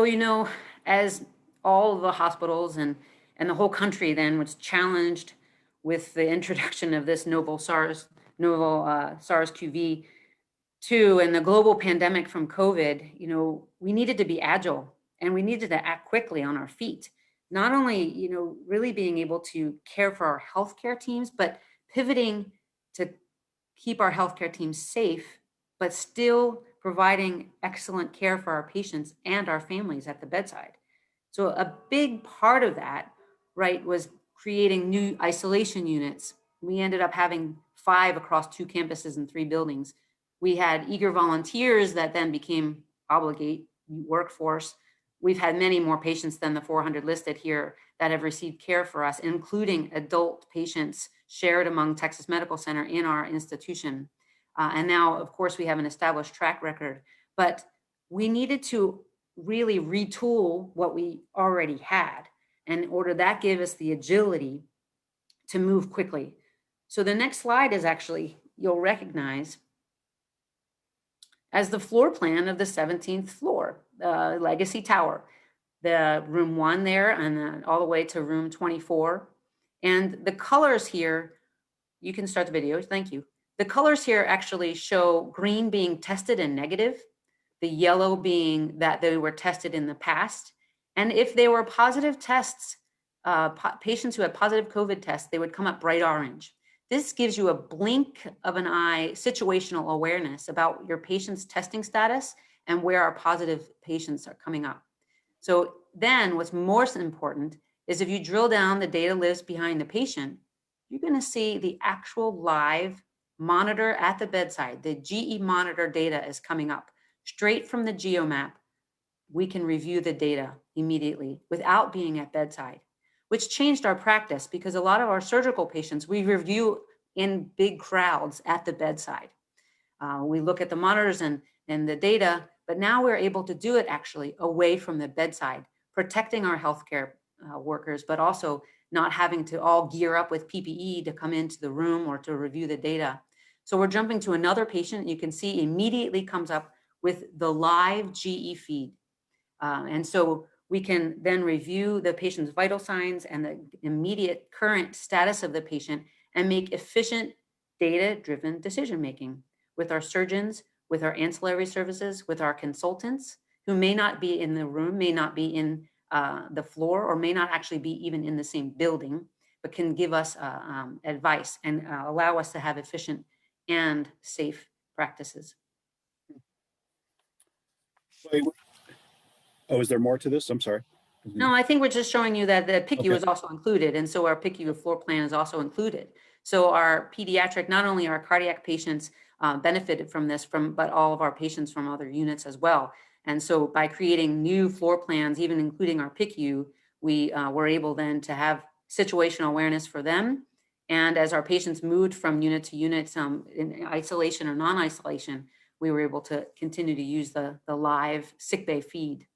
So, as all of the hospitals and the whole country then was challenged with the introduction of this novel SARS-CoV-2 and the global pandemic from COVID, we needed to be agile and we needed to act quickly on our feet. Not only, really being able to care for our healthcare teams, but pivoting to keep our healthcare teams safe, but still providing excellent care for our patients and our families at the bedside. So a big part of that, right, was creating new isolation units. We ended up having 5 across 2 campuses and 3 buildings. We had eager volunteers that then became obligate workforce. We've had many more patients than the 400 listed here that have received care for us, including adult patients shared among Texas Medical Center in our institution. And now, of course, we have an established track record, but we needed to really retool what we already had. And in order that gave us the agility to move quickly. So the next slide is actually, you'll recognize as the floor plan of the 17th floor, the Legacy Tower, the room 1 there and all the way to room 24. And the colors here, you can start the video, thank you. The colors here actually show green being tested and negative, the yellow being that they were tested in the past. And if they were positive tests, patients who had positive COVID tests, they would come up bright orange. This gives you a blink of an eye situational awareness about your patient's testing status and where our positive patients are coming up. So then what's most important is if you drill down, the data lives behind the patient, you're going to see the actual live monitor at the bedside. The GE monitor data is coming up straight from the GeoMap. We can review the data immediately without being at bedside, which changed our practice because a lot of our surgical patients, we review in big crowds at the bedside. We look at the monitors and the data, but now we're able to do it actually away from the bedside, protecting our healthcare workers, but also not having to all gear up with PPE to come into the room or to review the data. So we're jumping to another patient. You can see immediately comes up with the live GE feed. And so we can then review the patient's vital signs and the immediate current status of the patient and make efficient data-driven decision-making with our surgeons, with our ancillary services, with our consultants who may not be in the room, may not be in the floor, or may not actually be even in the same building, but can give us advice and allow us to have efficient and safe practices. Oh, is there more to this? I'm sorry. No, I think we're just showing you that the PICU Okay. is also included, and so our PICU floor plan is also included. So our pediatric, not only our cardiac patients benefited from this, but all of our patients from other units as well. And so by creating new floor plans, even including our PICU, we were able then to have situational awareness for them. And as our patients moved from unit to unit, in isolation or non-isolation, we were able to continue to use the live sickbay feed.